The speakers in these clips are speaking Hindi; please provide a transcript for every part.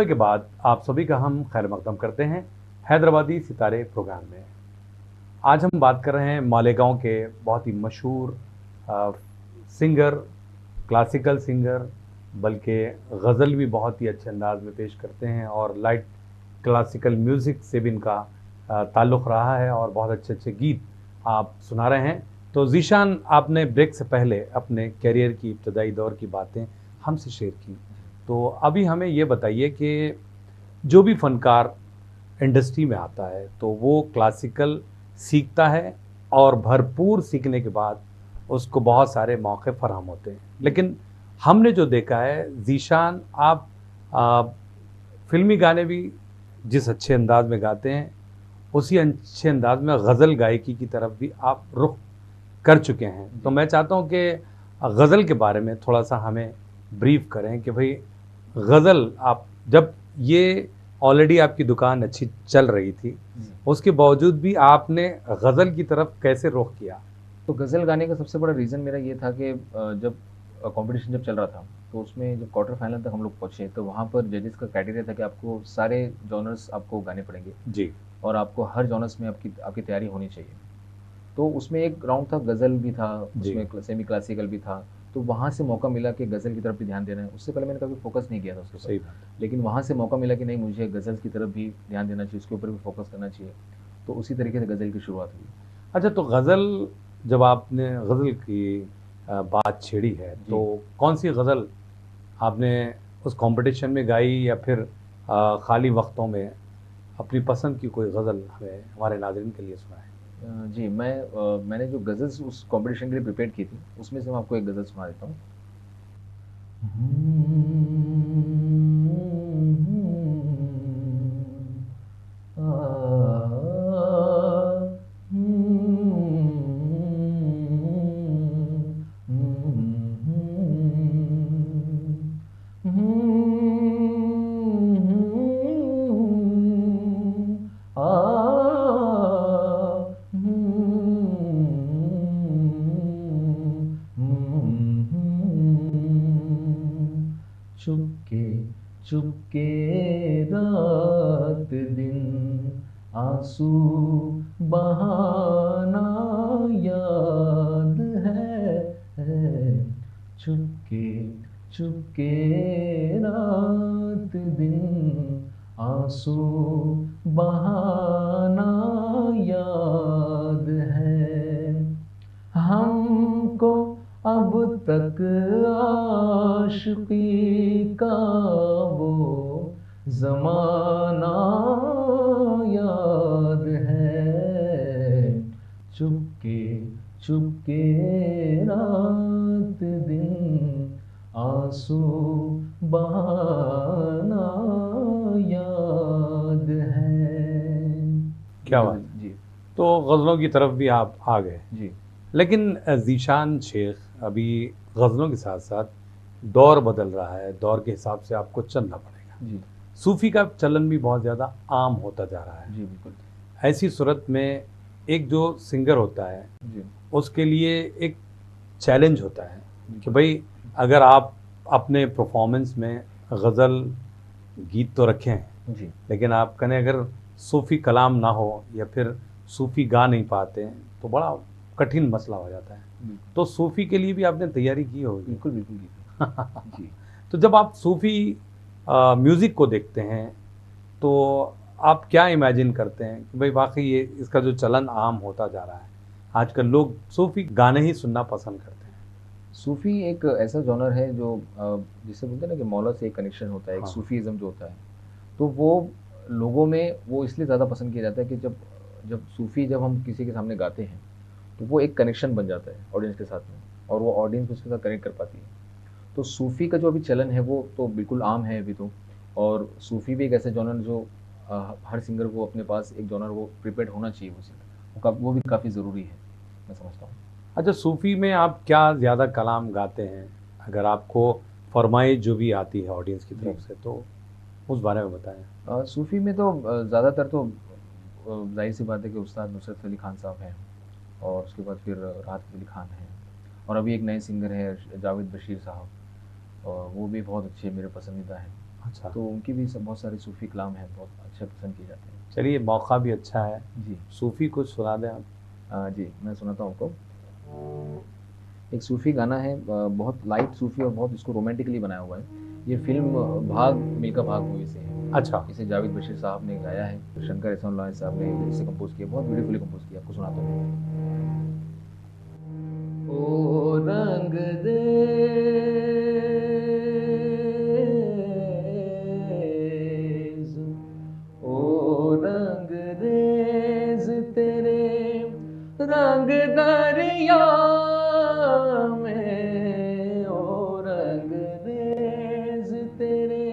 वक्फे के बाद आप सभी का हम खैर मकदम करते हैं हैदराबादी सितारे प्रोग्राम में। आज हम बात कर रहे हैं मालेगांव के बहुत ही मशहूर अ, सिंगर, क्लासिकल सिंगर, बल्कि गज़ल भी बहुत ही अच्छे अंदाज में पेश करते हैं और लाइट क्लासिकल म्यूज़िक से भी इनका ताल्लुक़ रहा है और बहुत अच्छे अच्छे गीत आप सुना रहे हैं। तो ज़ीशान, आपने ब्रेक से पहले अपने करियर की इब्तदाई दौर की बातें हमसे शेयर की। तो अभी हमें ये बताइए कि जो भी फ़नकार इंडस्ट्री में आता है तो वो क्लासिकल सीखता है और भरपूर सीखने के बाद उसको बहुत सारे मौके फराहम होते हैं। लेकिन हमने जो देखा है ज़ीशान, आप आ, फ़िल्मी गाने भी जिस अच्छे अंदाज में गाते हैं उसी अच्छे अंदाज में गज़ल गायकी की तरफ भी आप रुख कर चुके हैं। तो मैं चाहता हूँ कि गज़ल के बारे में थोड़ा-सा हमें ब्रीफ़ करें कि भई गज़ल आप जब ये ऑलरेडी आपकी दुकान अच्छी चल रही थी, उसके बावजूद भी आपने गज़ल की तरफ कैसे रुख किया? तो गज़ल गाने का सबसे बड़ा रीज़न मेरा ये था कि जब कॉम्पिटिशन जब चल रहा था, तो उसमें जब क्वार्टर फाइनल तक हम लोग पहुँचे, तो वहाँ पर जजेस का क्राइटेरिया था कि आपको सारे जॉनर्स आपको गाने पड़ेंगे जी, और आपको हर जॉनर्स में आपकी आपकी तैयारी होनी चाहिए। तो उसमें एक राउंड था, गज़ल भी था, जी, उसमें सेमी क्लासिकल भी था, तो वहाँ से मौका मिला कि गज़ल की तरफ भी ध्यान देना है। उससे पहले मैंने कभी फ़ोकस नहीं किया था उसके ऊपर, सही बात है। लेकिन वहाँ से मौका मिला कि नहीं, मुझे गज़ल की तरफ भी ध्यान देना चाहिए, उसके ऊपर भी फ़ोकस करना चाहिए। तो उसी तरीके से गज़ल की शुरुआत हुई। अच्छा, तो गज़ल जब आपने गज़ल की बात छेड़ी है, जी। तो कौन-सी गज़ल आपने उस कॉम्पिटिशन में गाई या फिर खाली वक्तों में अपनी पसंद की कोई गज़ल हमें हमारे नाज़रीन के लिए सुनाएँ? जी, मैंने जो गज़ल्स उस कॉम्पिटिशन के लिए प्रिपेयर की थी, उसमें से मैं आपको एक गज़ल सुना देता हूँ। चुपके चुपके रात दिन आंसू बहाना याद है। चुपके चुपके रात दिन आंसू बहाना याद है। हमको अब तक आशिकी का वो ज़माना याद है। चुपके चुपके रात दिन आंसू बहाना याद है। ये क्या बात गज़ल है! जी। तो गज़लों की तरफ भी आप आ गए। जी। लेकिन ज़ीशान शेख, अभी गज़लों के साथ-साथ दौर बदल रहा है, दौर के हिसाब से आपको चलना पड़ेगा। जी। सूफ़ी का चलन भी बहुत ज़्यादा आम होता जा रहा है। जी, बिल्कुल। ऐसी सूरत में एक जो सिंगर होता है, जी, उसके लिए एक चैलेंज होता है कि बिल्कुल। भई अगर आप अपने परफ़ॉर्मेंस में गज़ल गीत तो रखे हैं, जी। लेकिन आप कहें अगर सूफ़ी कलाम ना हो या फिर सूफ़ी गा नहीं पाते हैं, तो बड़ा कठिन मसला हो जाता है। बिल्कुल, तो सूफ़ी के लिए भी आपने तैयारी की होगी। बिल्कुल, बिल्कुल की थी। जी। तो जब आप सूफ़ी म्यूज़िक को देखते हैं, तो आप क्या इमेजिन करते हैं कि भई वाक़ई ये इसका जो चलन आम होता जा रहा है, आजकल लोग सूफ़ी गाने ही सुनना पसंद करते हैं। सूफ़ी एक ऐसा जॉनर है जो जिसे बोलते हैं ना कि मौला से एक कनेक्शन होता है, एक हाँ, सूफ़ीज़्म जो होता है। तो वो लोगों में वो इसलिए ज़्यादा पसंद किया जाता है कि जब जब सूफ़ी जब हम किसी के सामने गाते हैं, तो वो एक कनेक्शन बन जाता है ऑडियंस के साथ में और वो ऑडियंस उसके साथ कनेक्ट कर पाती है। तो सूफ़ी का जो अभी चलन है वो तो बिल्कुल आम है अभी तो, और सूफ़ी भी एक ऐसा जॉनर जो हर सिंगर को अपने पास एक जॉनर वो प्रिपेयर्ड होना चाहिए वो सिंगर। वो भी काफ़ी ज़रूरी है, मैं समझता हूँ। अच्छा, सूफ़ी में आप क्या ज़्यादा कलाम गाते हैं? अगर आपको फ़रमाइश जो भी आती है ऑडियंस की जी। तरफ से, तो उस बारे में बताएँ? सूफ़ी में तो ज़्यादातर तो ज़ाहिर-सी बात है कि उस्ताद नुसरत अली खान साहब हैं और उसके बाद फिर राहत फ़तेह अली खान हैं और अभी एक नए सिंगर हैं जावेद बशीर साहब, और वो भी बहुत अच्छे मेरे पसंदीदा हैं। अच्छा, तो उनकी भी बहुत सारे सूफ़ी कलाम हैं, बहुत अच्छे पसंद किए जाते हैं। चलिए मौका भी अच्छा है, जी। सूफ़ी कुछ सुना दें आप। जी, मैं सुनाता हूँ आपको। एक सूफ़ी गाना है, बहुत लाइट सूफ़ी और बहुत इसको रोमांटिकली बनाया हुआ है। ये फ़िल्म भाग मिल्खा भाग मूवी से है। अच्छा, इसे जावेद बशीर साहब ने गाया है, शंकर एहसान लोहानी साहब ने इसे कंपोज़ किया, बहुत ब्यूटीफुली कंपोज़ किया, आपको सुनाता हूँ। ओ रंग दे ओ रंग रेज तेरे रंग दरिया में, ओ रंग रेज तेरे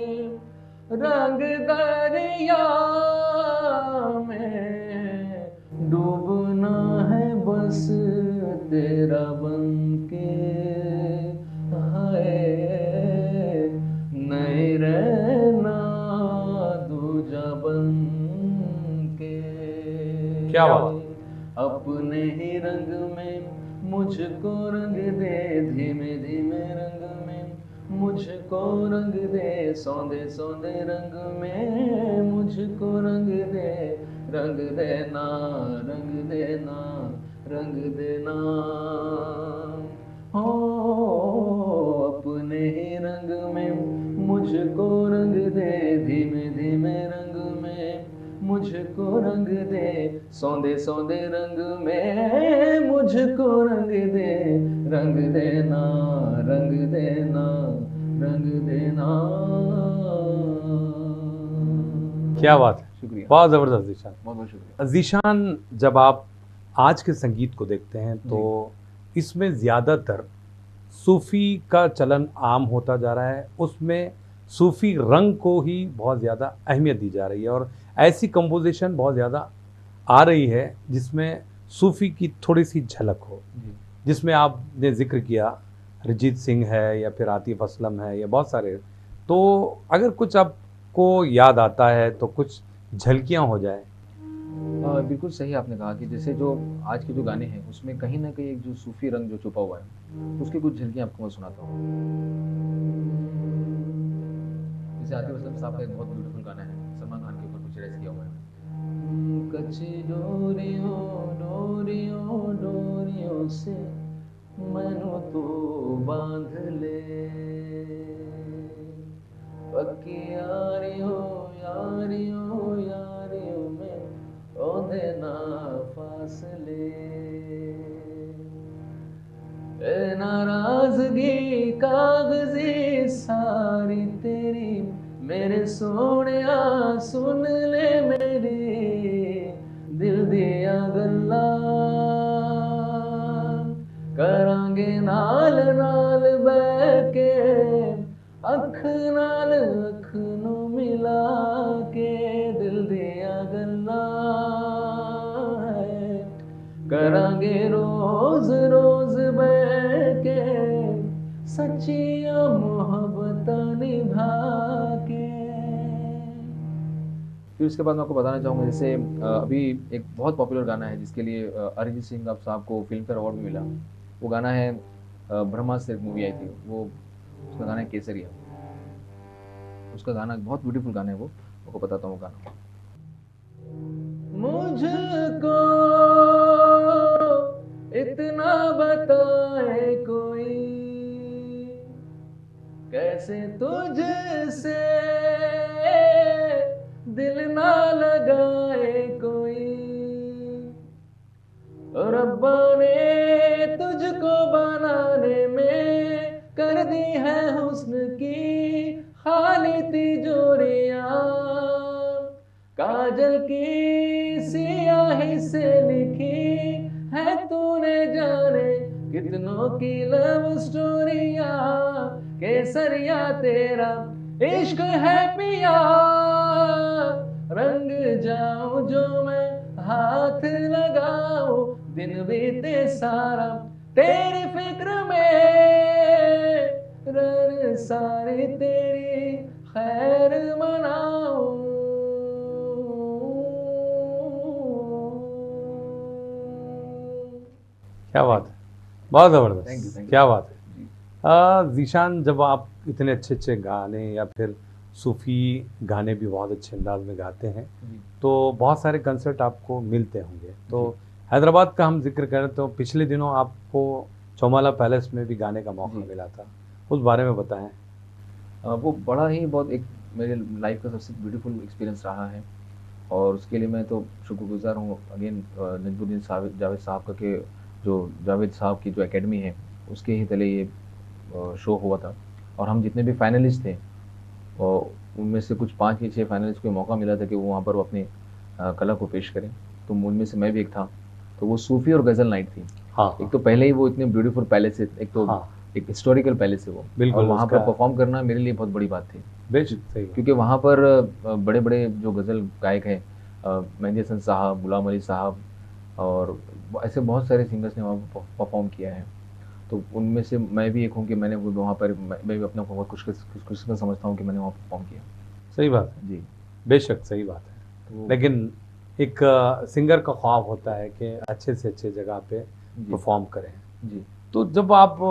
रंग दरिया में, डूबना है बस तेरा बन के, हाय नहीं रहना दूजा बन के। क्या बात है! अपने ही रंग में मुझको रंग दे, धीमे धीमे रंग में मुझको रंग दे, सौंदे सौंदे रंग में मुझको रंग दे, रंग देना रंग देना रंग देना। हो अपने ही रंग में मुझको रंग दे, धीमे धीमे रंग में मुझको रंग दे, सौंदे सौंदे रंग में मुझको रंग दे, रंग देना रंग देना रंग देना। क्या बात है! शुक्रिया, बहुत ज़बरदस्त ज़ीशान। बहुत बहुत शुक्रिया। ज़ीशान, जब आप आज के संगीत को देखते हैं तो जी। इसमें ज़्यादातर सूफ़ी का चलन आम होता जा रहा है, उसमें सूफ़ी रंग को ही बहुत ज़्यादा अहमियत दी जा रही है और ऐसी कंपोज़िशन बहुत ज़्यादा आ रही है जिसमें सूफ़ी की थोड़ी-सी झलक हो। जी। जिसमें आपने ज़िक्र किया अरिजीत सिंह है या फिर आतिफ़ असलम है या बहुत सारे। तो अगर कुछ आपको याद आता है तो कुछ झलकियाँ हो जाएँ। बिल्कुल सही आपने कहा कि जैसे जो आज के जो गाने हैं उसमें कहीं न कहीं एक जो सूफ़ी रंग जो छुपा हुआ है, उसकी कुछ झलकियाँ आपको मैं सुनाता हूँ। जैसे आतिफ़ असलम साहब का एक बहुत ब्यूटीफुल गाना है, सलमान खान के ऊपर पिक्चराइज़ किया हुआ है। कच्ची डोरियों डोरियों डोरियों से मैनू तो बांध ले, पक्की यारियों यारियों में ओंदे ना फासले, ए नाराज़गी कागज़ी सारी तेरी, मेरे सोहणिया सुन ले मेरी दिल दियां गल्लां, करांगे नाल नाल बैठ के अख नाल अख नूं मिला के, दिल दियां गल्लां करांगे रोज रोज बैठ के, सच्चियां मोहब्बतां निभा के। फिर उसके बाद मैं आपको बताना चाहूँगा, जैसे अभी एक बहुत पॉपुलर गाना है जिसके लिए अरिजीत सिंह आप साहब को फिल्म फेयर अवार्ड भी मिला। वो गाना है ब्रह्मास्त्र एक मूवी आई थी, वो उसका गाना है केसरिया। उसका गाना बहुत ब्यूटीफुल गाना है वो, आपको बताता हूँ गाना। मुझको इतना बताए कोई, कैसे तुझसे दिल ना लगाए कोई, रब्बा ने तुझको बनाने में कर दी है हुस्न की खाली तिजोरियां, काजल की सियाही से लिखी है तूने जाने कितनों की लव स्टोरिया, केसरिया तेरा इश्क है पिया, रंग जाऊं जो मैं हाथ लगाऊं, दिन बीते सारा तेरी फिक्र में, रन सारी तेरी खैर मनाऊं। क्या बात है! बहुत थैंक यू, ज़बरदस्त, थैंक यू। क्या बात है! जी। ज़ीशान, जब आप इतने अच्छे-अच्छे गाने या फिर सूफ़ी गाने भी बहुत अच्छे अंदाज में गाते हैं, जी। तो बहुत सारे कंसर्ट आपको मिलते होंगे। तो जी। हैदराबाद का हम ज़िक्र करें तो पिछले दिनों आपको चौमाला पैलेस में भी गाने का मौका जी। मिला था, उस बारे में बताएँ? वो बड़ा ही बहुत एक मेरे लाइफ़ का सबसे ब्यूटीफुल एक्सपीरियंस रहा है और उसके लिए मैं तो शुक्रगुज़ार हूँ अगेन नजमुद्दीन जावेद साहब का कि जो जावेद साहब की जो एकेडमी है, उसके ही तले ये शो हुआ था और हम जितने भी फाइनलिस्ट थे उनमें से कुछ 5 या 6 फाइनलिस्ट को मौका मिला था कि वो वहाँ पर वो अपनी कला को पेश करें। तो उनमें से मैं भी एक था। तो वो सूफ़ी और गज़ल नाइट थी। हाँ, एक हाँ। तो पहले ही वो इतने ब्यूटीफुल पैलेस है, एक तो हाँ, एक हिस्टोरिकल पैलेस है वो और बिल्कुल वहाँ पर उसका परफ़ॉर्म करना मेरे लिए बहुत बड़ी बात थी। बेशक सही बात। क्योंकि वहाँ पर बड़े-बड़े जो गज़ल गायक हैं मेहंदी हसन साहब, गुलाम अली साहब और ऐसे बहुत सारे सिंगर्स ने वहाँ परफ़ॉर्म किया है। तो उनमें से मैं भी एक हूँ कि मैंने वो वहाँ पर मैं भी अपने को बहुत खुशकिस्मत समझता हूँ कि मैंने वहाँ परफ़ॉर्म किया। सही बात है, जी। बेशक सही बात है। तो लेकिन एक सिंगर का ख्वाब होता है कि अच्छे से अच्छे जगह पे जी। परफ़ॉर्म करें। जी। तो जब आप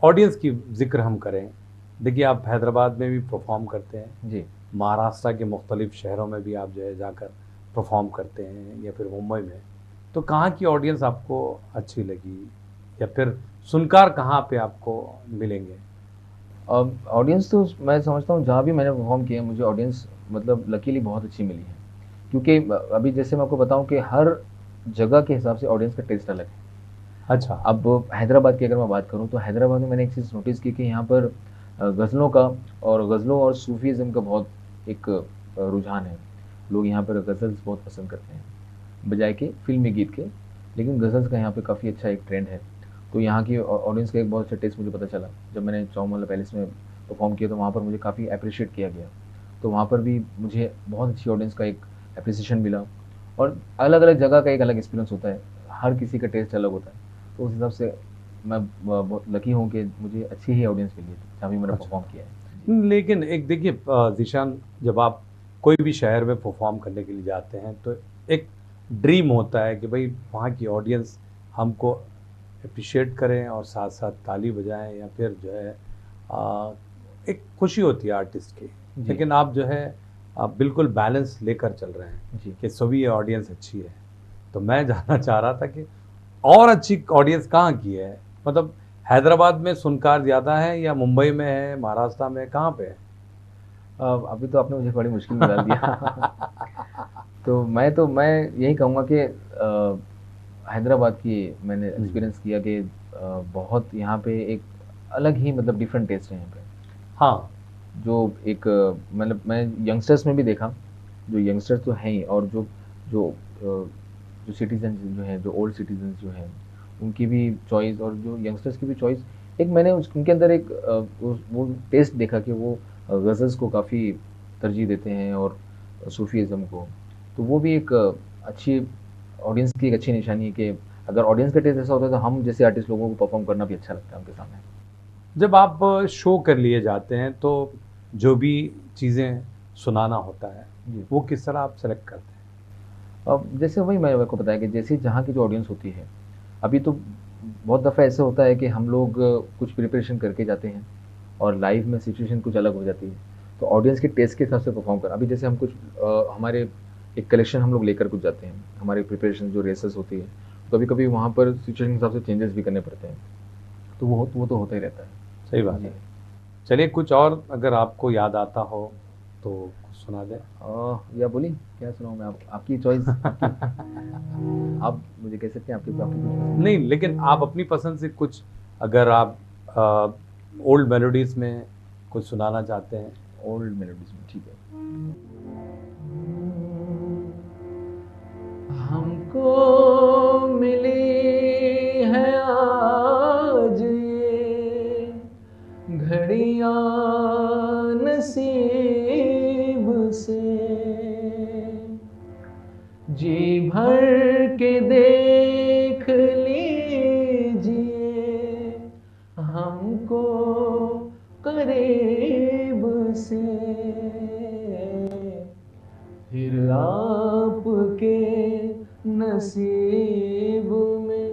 ऑडियंस की ज़िक्र हम करें, देखिए आप हैदराबाद में भी परफ़ॉर्म करते हैं, जी। महाराष्ट्र के मुख्तलिफ़ शहरों में भी आप जो है जाकर परफ़ॉर्म करते हैं या फिर मुंबई में। तो कहाँ की ऑडियंस आपको अच्छी लगी या फिर सुनकार कहाँ पे आपको मिलेंगे? ऑडियंस तो मैं समझता हूँ जहाँ भी मैंने परफ़ॉर्म किया है मुझे ऑडियंस मतलब लकीली बहुत अच्छी मिली है। क्योंकि अभी जैसे मैं आपको बताऊँ कि हर जगह के हिसाब से ऑडियंस का टेस्ट अलग है। अच्छा, अब हैदराबाद की अगर मैं बात करूँ तो हैदराबाद में मैंने एक चीज़ नोटिस की कि यहाँ पर गज़लों का और गज़लों और सूफ़ीज़्म का बहुत एक रुझान है। लोग यहाँ पर गज़ल्स बहुत पसंद करते हैं, बजाए कि फ़िल्मी गीत के। लेकिन गज़ल्स का यहाँ पे काफ़ी अच्छा एक ट्रेंड है। तो यहाँ की ऑडियंस का एक बहुत अच्छा टेस्ट मुझे पता चला। जब मैंने चौमाला पैलेस में परफ़ॉर्म किया तो वहाँ पर मुझे काफ़ी एप्रिशिएट किया गया। तो वहाँ पर भी मुझे बहुत अच्छी ऑडियंस का एक एप्रिसिएशन मिला और अलग-अलग जगह का एक अलग एक्सपीरियंस होता है। हर किसी का टेस्ट अलग होता है। तो उस हिसाब से मैं बहुत लकी हूँ कि मुझे अच्छी ही ऑडियंस मिली है, जहाँ भी मैंने परफ़ॉर्म अच्छा। किया है। जी। लेकिन एक देखिए ज़ीशान जब आप कोई भी शहर में परफ़ॉर्म करने के लिए जाते हैं तो एक ड्रीम होता है कि भई वहाँ की ऑडियंस हमको एप्रिशिएट करें और साथ-साथ ताली बजाएँ या फिर जो है एक खुशी होती है आर्टिस्ट की। जी। लेकिन आप जो है बिल्कुल बैलेंस लेकर चल रहे हैं जी। कि सभी ऑडियंस अच्छी है। तो मैं जानना चाह रहा था कि और अच्छी ऑडियंस कहाँ की है? मतलब हैदराबाद में सुनकार ज़्यादा है या मुंबई में है, महाराष्ट्र में, कहाँ पे है? अभी तो आपने मुझे बड़ी मुश्किल में डाल दिया। तो मैं यही कहूँगा कि हैदराबाद की मैंने हुँ। एक्सपीरियंस किया कि बहुत यहाँ पे एक अलग ही मतलब डिफरेंट टेस्ट है यहाँ पे। हाँ, जो एक मतलब मैं यंगस्टर्स में भी देखा, जो यंगस्टर्स तो हैं ही और जो जो सिटीज़न्स जो हैं, जो ओल्ड सिटीज़न्स जो हैं, उनकी भी चॉइस और जो यंगस्टर्स की भी चॉइस, एक मैंने उनके अंदर एक वो टेस्ट देखा कि वो गज़ल्स को काफ़ी तरजीह देते हैं और सूफ़ीज़्म को। तो वो भी एक अच्छी ऑडियंस की एक अच्छी निशानी है कि अगर ऑडियंस का टेस्ट ऐसा होता है, तो हम जैसे आर्टिस्ट लोगों को परफ़ॉर्म करना भी अच्छा लगता है उनके सामने। जब आप शो के लिए जाते हैं तो जो भी चीज़ें सुनाना होता है, जी। वो किस तरह आप सेलेक्ट करते हैं? अब जैसे वही मैंने आपको बताया कि जैसे जहाँ की जो ऑडियंस होती है, अभी तो बहुत दफ़ा ऐसा होता है कि हम लोग कुछ प्रिपरेशन करके जाते हैं और लाइव में सिचुएशन कुछ अलग हो जाती है। तो ऑडियंस के टेस्ट के हिसाब से परफ़ॉर्म करना, अभी जैसे हम कुछ हमारे एक कलेक्शन हम लोग लेकर कुछ जाते हैं, हमारी प्रिपरेशन जो रेसेस होती है, कभी-कभी वहाँ पर सिचुएशन के हिसाब से चेंजेस भी करने पड़ते हैं। तो वो तो होता ही रहता है। सही बात जी। है। चलिए कुछ और अगर आपको याद आता हो, तो कुछ सुना दें? या बोलिए, क्या सुनाऊँ मैं आपकी चॉइस आपकी आप मुझे कह सकते हैं आपकी आपकी कुछ पसंद? नहीं, लेकिन आप अपनी पसंद से कुछ अगर आप ओल्ड मेलोडीज़ में कुछ सुनाना चाहते हैं? ओल्ड मेलोडीज़ में, ठीक है। हमको मिली है आज ये घड़ियां नसीब से, जी भर के देख लीजिए हमको करीब से, फिर आपके नसीब में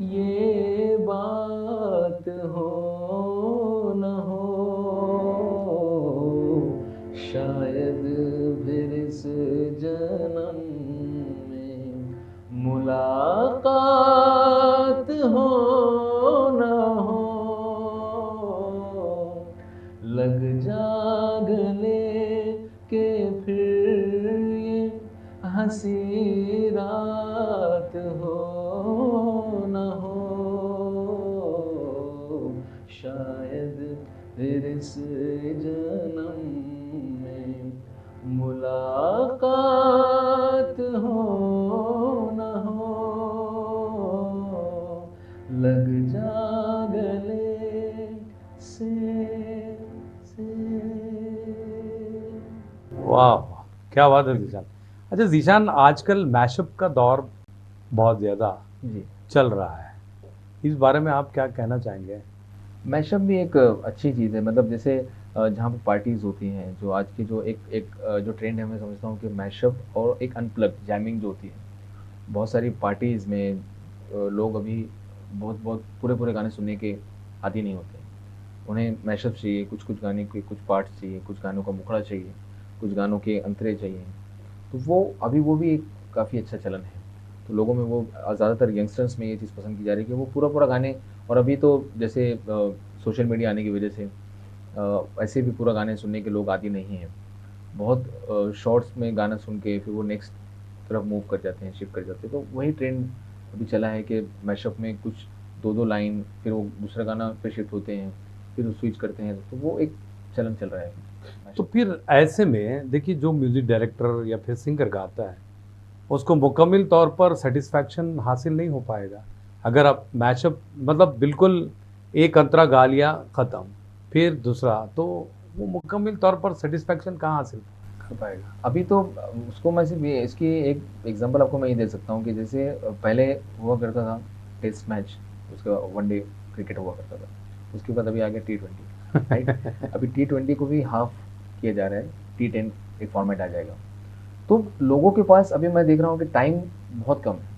ये बात हो न हो, जन्म में मुलाकात हो न हो, लग जा गले के फिर ये हंसी रात हो न हो, शायद फिर इस जन्म में मुलाकात हो न हो, लग जा गले से। वाह वाह, क्या बात है जीशान। अच्छा जीशान, आजकल मैशअप का दौर बहुत ज़्यादा जी, चल रहा है, इस बारे में आप क्या कहना चाहेंगे? मैशअप भी एक अच्छी चीज़ है। मतलब जैसे जहाँ पर पार्टीज़ होती हैं, जो आज की जो जो ट्रेंड है, मैं समझता हूँ कि मैशअप और एक अनप्लग जैमिंग जो होती है, बहुत सारी पार्टीज़ में लोग अभी बहुत बहुत पूरे पूरे गाने सुनने के आदी नहीं होते हैं। उन्हें मैशअप चाहिए, कुछ कुछ गाने के कुछ पार्ट्स चाहिए, कुछ गानों का मुखड़ा चाहिए, कुछ गानों के अंतरे चाहिए। तो वो भी एक काफ़ी अच्छा चलन है। तो लोगों में वो ज़्यादातर यंगस्टर्स में ये चीज़ पसंद की जा रही है कि वो पूरा पूरा गाने। और अभी तो जैसे सोशल मीडिया आने की वजह से ऐसे भी पूरा गाने सुनने के लोग आदी नहीं हैं। बहुत शॉर्ट्स में गाना सुन के फिर वो नेक्स्ट तरफ मूव कर जाते हैं, शिफ्ट कर जाते हैं। तो वही ट्रेंड अभी चला है कि मैशअप में कुछ दो दो लाइन, फिर वो दूसरा गाना पे शिफ्ट होते हैं, फिर वो स्विच करते हैं। तो वो एक चलन चल रहा है तो mashup। फिर ऐसे में देखिए, जो म्यूजिक डायरेक्टर या फिर सिंगर गाता है उसको मुकम्मल तौर पर सेटिस्फैक्शन हासिल नहीं हो पाएगा अगर आप मैशअप मतलब बिल्कुल एक अंतरा गा लिया ख़त्म, फिर दूसरा, तो वो मुकम्मल तौर पर सेटिस्फैक्शन कहाँ हासिल कर पाएगा? अभी तो उसको मैं सिर्फ इसकी एक एग्जांपल आपको मैं ये दे सकता हूँ कि जैसे पहले हुआ करता था टेस्ट मैच, उसके बाद वनडे क्रिकेट हुआ करता था, उसके बाद अभी आ गया T20, राइट। अभी T20 को भी हाफ किया जा रहा है, T10 एक फॉर्मेट आ जाएगा। तो लोगों के पास अभी मैं देख रहा हूँ कि टाइम बहुत कम है।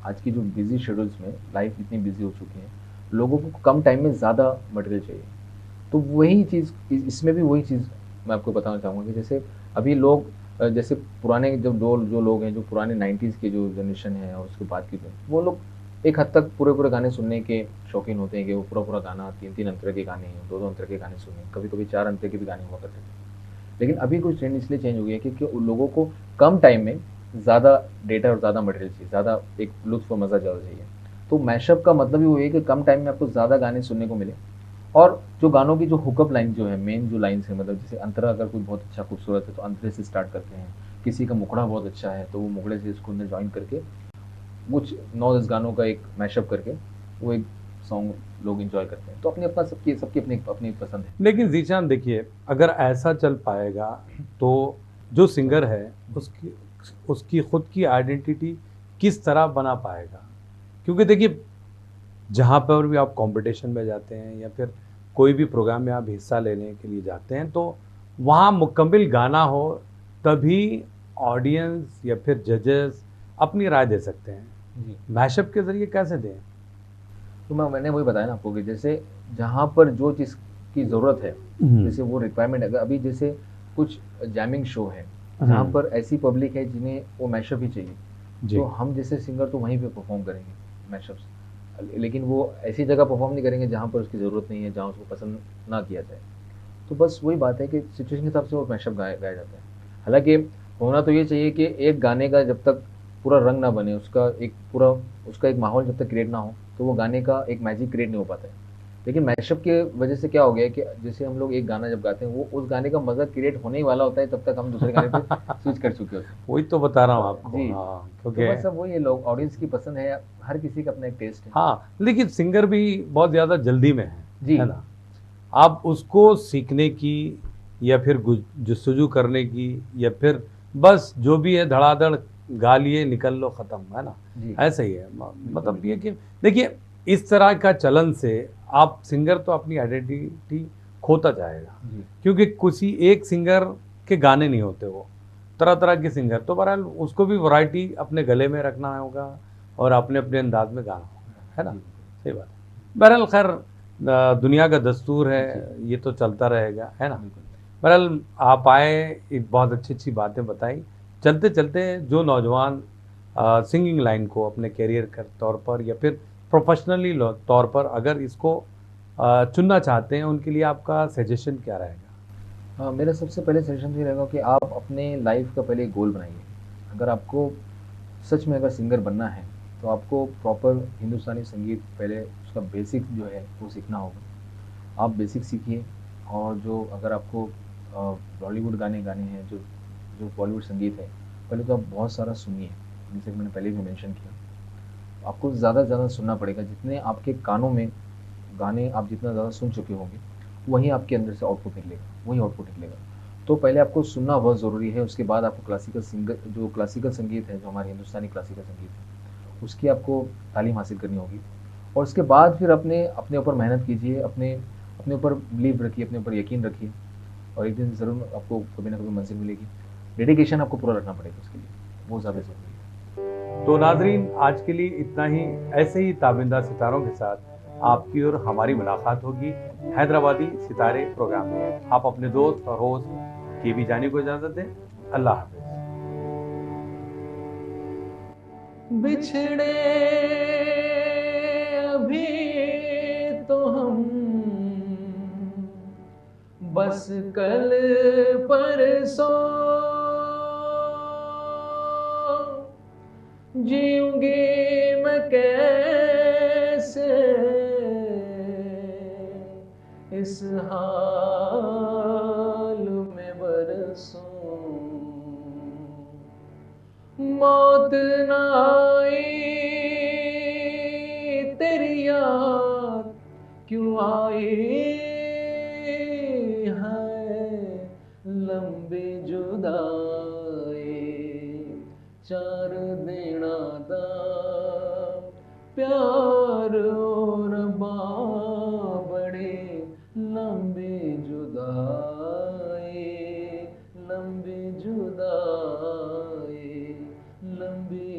आज की जो बिजी शेड्यूल्स में लाइफ इतनी बिजी हो चुकी है, लोगों को कम टाइम में ज़्यादा मटेरियल चाहिए। तो वही चीज़ इसमें भी वही चीज़ मैं आपको बताना चाहूँगा कि जैसे अभी लोग जैसे पुराने जो लोग हैं, जो पुराने 90s के जो जनरेशन है और उसके बाद की जो, वो लोग एक हद तक पूरे पूरे गाने सुनने के शौकीन होते हैं कि वो पूरा पूरा गाना 3-3 अंतरे के गाने हैं, 2-2 अंतरे के गाने सुने, कभी कभी 4 अंतरे के भी गाने हुआ करते थे। लेकिन अभी कुछ ट्रेंड इसलिए चेंज हो गया क्योंकि उन लोगों को कम टाइम में ज़्यादा डेटा और ज़्यादा मटेरियल चाहिए, ज़्यादा एक लुत्फ़ और मज़ा ज़्यादा चाहिए। तो मैशअप का मतलब ही वो है कि कम टाइम में आपको ज़्यादा गाने सुनने को मिले। और जो गानों की जो हुकअप लाइन जो है, मेन जो लाइन्स है, मतलब जैसे अंतरा अगर कोई बहुत अच्छा खूबसूरत है तो अंतरे से स्टार्ट करते हैं, किसी का मुखड़ा बहुत अच्छा है तो वो मुखड़े से इसको अंदर जॉइन करके कुछ 9-10 गानों का एक मैशअप करके वो एक सॉन्ग लोग एंजॉय करते हैं। तो अपनी अपना सबकी सबकी अपनी अपनी पसंद है। लेकिन जीशान देखिए, अगर ऐसा चल पाएगा तो जो सिंगर है उसकी उसकी खुद की आइडेंटिटी किस तरह बना पाएगा? क्योंकि देखिए, जहाँ पर भी आप कंपटीशन में जाते हैं या फिर कोई भी प्रोग्राम में आप हिस्सा लेने के लिए जाते हैं, तो वहाँ मुकम्मल गाना हो, तभी ऑडियंस या फिर जजेस अपनी राय दे सकते हैं। जी। मैशअप के ज़रिए कैसे दें? तो मैंने वही बताया ना आपको कि जैसे जहाँ पर जो चीज़ की ज़रूरत है, जैसे वो रिक्वायरमेंट अगर अभी जैसे कुछ जैमिंग शो है, जहाँ पर ऐसी पब्लिक है जिन्हें वो मैशअप ही चाहिए, जी। तो हम जैसे सिंगर तो वहीं पे परफॉर्म करेंगे मैशअप्स। लेकिन वो ऐसी जगह परफॉर्म नहीं करेंगे जहाँ पर उसकी ज़रूरत नहीं है, जहाँ उसको पसंद ना किया जाए। तो बस वही बात है कि सिचुएशन के हिसाब से वो मैशअप गाया जाता है। हालाँकि होना तो ये चाहिए कि एक गाने का जब तक पूरा रंग ना बने, उसका एक माहौल जब तक क्रिएट ना हो, तो वो गाने का एक मैजिक क्रिएट नहीं हो पाता है। लेकिन मैशअप की वजह से क्या हो गया है कि जैसे हम लोग एक गाना जब गाते हैं, वो उस गाने का मज़ा क्रिएट होने ही वाला होता है, तब तक हम दूसरे गाने पे स्विच कर चुके होते हैं। वही तो बता रहा हूँ आपको। जी। हाँ, तो क्योंकि बस अब वही है, लोग ऑडियंस की पसंद है, हर किसी का अपना एक टेस्ट है। हाँ, लेकिन सिंगर भी बहुत ज़्यादा जल्दी में जी। है ना? आप उसको सीखने की या फिर जस्तजू करने की या फिर बस जो भी है धड़ाधड़ गा लिए निकल लो, ख़त्म, है ना? जी। ऐसा ही है। मतलब ये कि देखिए, इस तरह का चलन से आप सिंगर तो अपनी आइडेंटिटी खोता जाएगा, जी। क्योंकि किसी एक सिंगर के गाने नहीं होते, वो तरह तरह के सिंगर, तो बहरहाल उसको भी वैरायटी अपने गले में रखना होगा और अपने अपने अंदाज में गाना होगा, है ना? जी। सही बात है। बहरहाल खैर, दुनिया का दस्तूर है, ये तो चलता रहेगा, है ना? बिल्कुल। बहरहाल आप आए, एक बहुत अच्छी अच्छी बातें बताई, चलते चलते जो नौजवान सिंगिंग लाइन को अपने करियर के तौर पर या फिर प्रोफेशनली तौर पर अगर इसको चुनना चाहते हैं, उनके लिए आपका सजेशन क्या रहेगा? मेरा सबसे पहले सजेशन ये रहेगा कि आप अपने लाइफ का पहले गोल बनाइए। अगर आपको सच में अगर सिंगर बनना है तो आपको प्रॉपर हिंदुस्तानी संगीत पहले उसका बेसिक जो है वो सीखना होगा। आप बेसिक सीखिए, और जो अगर आपको बॉलीवुड गाने गाने हैं, जो जो बॉलीवुड संगीत है, पहले तो आप बहुत सारा सुनिए। जैसे कि मैंने पहले भी मेंशन किया, आपको ज़्यादा से ज़्यादा सुनना पड़ेगा। जितने आपके कानों में गाने आप जितना ज़्यादा सुन चुके होंगे, वहीं आपके अंदर से आउटपुट निकलेगा, वही आउटपुट निकलेगा। तो पहले आपको सुनना बहुत ज़रूरी है। उसके बाद आपको क्लासिकल संगीत है, जो हमारे हिंदुस्तानी क्लासिकल संगीत है, उसकी आपको तालीम हासिल करनी होगी। और उसके बाद फिर अपने ऊपर मेहनत कीजिए, अपने ऊपर बिलीव रखिए, अपने ऊपर यकीन रखिए, और एक दिन ज़रूर आपको कभी ना कभी मंजिल मिलेगी। डेडिकेशन आपको पूरा रखना पड़ेगा उसके लिए, वो ज़्यादा ज़रूरी है। तो नाजरीन, आज के लिए इतना ही। ऐसे ही ताबिंदा सितारों के साथ आपकी और हमारी मुलाकात होगी हैदराबादी सितारे प्रोग्राम में। आप अपने दोस्त और होस्ट के बी जानी को इजाजत दें। अल्लाह हाफिज। बिछड़े अभी तो हम बस कल परसों, जीऊंगी मैं कैसे इस हाल में बरसों। मौत ना आई तेरी याद क्यों आई है, लंबी जुदाई चार देना दा प्यार और बड़े लंबी जुदाई, लंबी जुदाई, लंबी